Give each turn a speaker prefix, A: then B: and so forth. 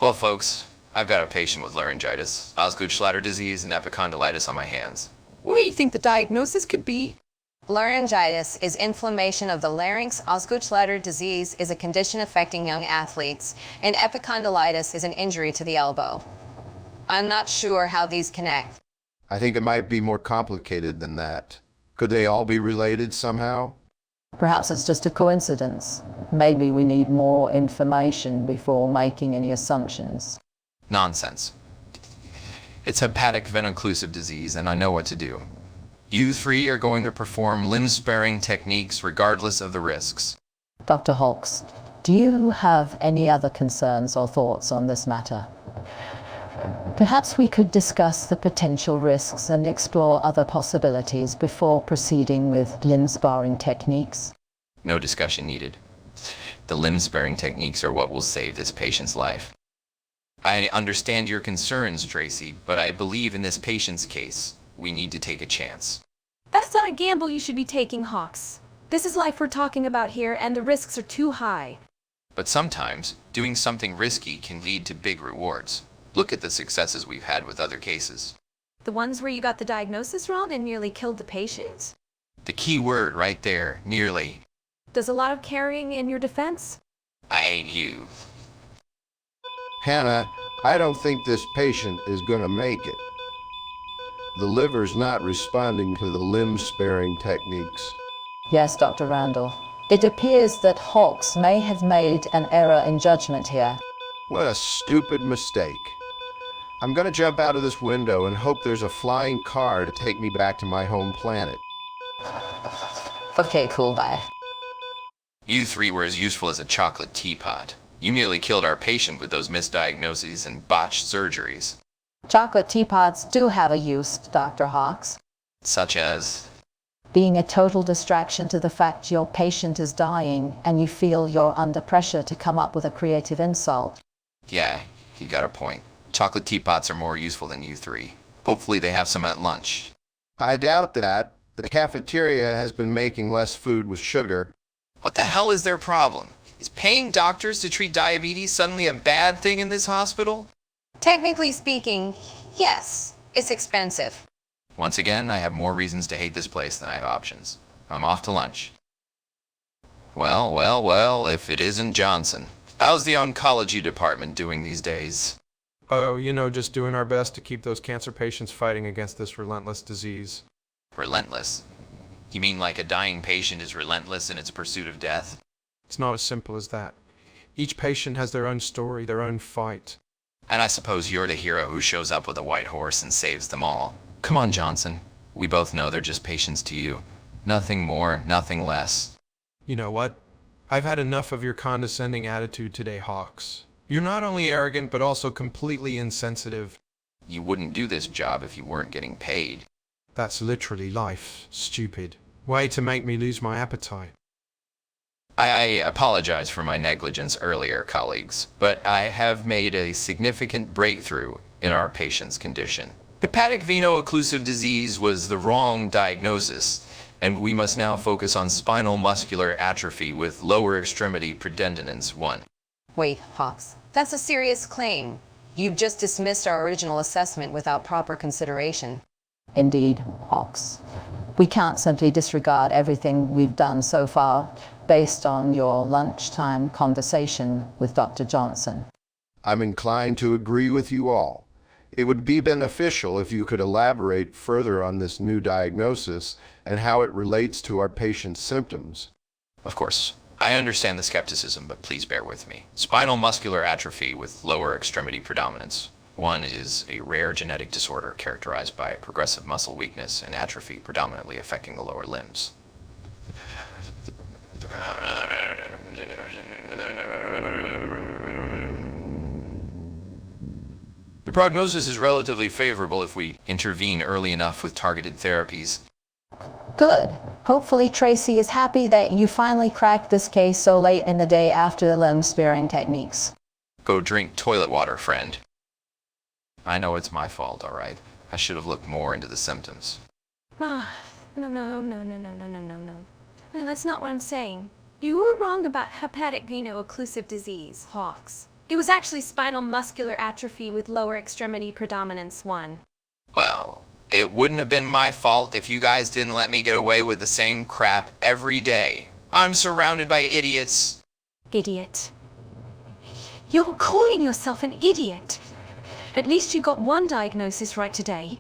A: Well, folks, I've got a patient with laryngitis, Osgood-Schlatter disease, and epicondylitis on my hands.
B: What do you think the diagnosis could be?
C: Laryngitis is inflammation of the larynx. Osgood-Schlatter disease is a condition affecting young athletes, and epicondylitis is an injury to the elbow. I'm not sure how these connect.
D: I think it might be more complicated than that. Could they all be related somehow?
E: Perhaps it's just a coincidence. Maybe we need more information before making any assumptions.
A: Nonsense. It's hepatic veno-occlusive disease, and I know what to do. You three are going to perform limb-sparing techniques regardless of the risks.
E: Dr. Hawks, do you have any other concerns or thoughts on this matter? Perhaps we could discuss the potential risks and explore other possibilities before proceeding with limb-sparing techniques.
A: No discussion needed. The limb-sparing techniques are what will save this patient's life. I understand your concerns, Tracy, but I believe in this patient's case, we need to take a chance.
B: That's not a gamble you should be taking, Hawks. This is life we're talking about here, and the risks are too high.
A: But sometimes, doing something risky can lead to big rewards. Look at the successes we've had with other cases.
B: The ones where you got the diagnosis wrong and nearly killed the patient?
A: The key word right there, nearly.
B: Does a lot of carrying in your defense?
A: I hate you.
D: Hannah, I don't think this patient is going to make it. The liver's not responding to the limb-sparing techniques.
E: Yes, Dr. Randall. It appears that Hawks may have made an error in judgment here.
D: What a stupid mistake. I'm going to jump out of this window and hope there's a flying car to take me back to my home planet.
E: Okay, cool, bye.
A: You three were as useful as a chocolate teapot. You nearly killed our patient with those misdiagnoses and botched surgeries.
E: Chocolate teapots do have a use, Dr. Hawks.
A: Such as?
E: Being a total distraction to the fact your patient is dying and you feel you're under pressure to come up with a creative insult.
A: Yeah, you got a point. Chocolate teapots are more useful than you three. Hopefully they have some at lunch.
D: I doubt that. The cafeteria has been making less food with sugar.
A: What the hell is their problem? Is paying doctors to treat diabetes suddenly a bad thing in this hospital?
C: Technically speaking, yes, it's expensive.
A: Once again, I have more reasons to hate this place than I have options. I'm off to lunch. Well, if it isn't Johnson. How's the oncology department doing these days?
F: Oh, just doing our best to keep those cancer patients fighting against this relentless disease.
A: Relentless? You mean like a dying patient is relentless in its pursuit of death?
F: It's not as simple as that. Each patient has their own story, their own fight.
A: And I suppose you're the hero who shows up with a white horse and saves them all. Come on, Johnson. We both know they're just patients to you. Nothing more, nothing less.
F: You know what? I've had enough of your condescending attitude today, Hawks. You're not only arrogant, but also completely insensitive.
A: You wouldn't do this job if you weren't getting paid.
F: That's literally life, stupid. Way to make me lose my appetite.
A: I apologize for my negligence earlier, colleagues, but I have made a significant breakthrough in our patient's condition. Hepatic veno-occlusive disease was the wrong diagnosis, and we must now focus on spinal muscular atrophy with lower extremity pudendinence 1.
C: Wait, Hawks, that's a serious claim. You've just dismissed our original assessment without proper consideration.
E: Indeed, Hawks. We can't simply disregard everything we've done so far based on your lunchtime conversation with Dr. Johnson.
D: I'm inclined to agree with you all. It would be beneficial if you could elaborate further on this new diagnosis and how it relates to our patient's symptoms.
A: Of course, I understand the skepticism, but please bear with me. Spinal muscular atrophy with lower extremity predominance 1 is a rare genetic disorder characterized by progressive muscle weakness and atrophy predominantly affecting the lower limbs. The prognosis is relatively favorable if we intervene early enough with targeted therapies.
E: Good. Hopefully Tracy is happy that you finally cracked this case so late in the day after the limb-sparing techniques.
A: Go drink toilet water, friend. I know it's my fault, all right. I should have looked more into the symptoms.
B: No. That's not what I'm saying. You were wrong about hepatic veno-occlusive disease, Hawks. It was actually spinal muscular atrophy with lower extremity predominance 1.
A: Well, it wouldn't have been my fault if you guys didn't let me get away with the same crap every day. I'm surrounded by idiots.
B: Idiot. You're calling yourself an idiot. At least you got one diagnosis right today.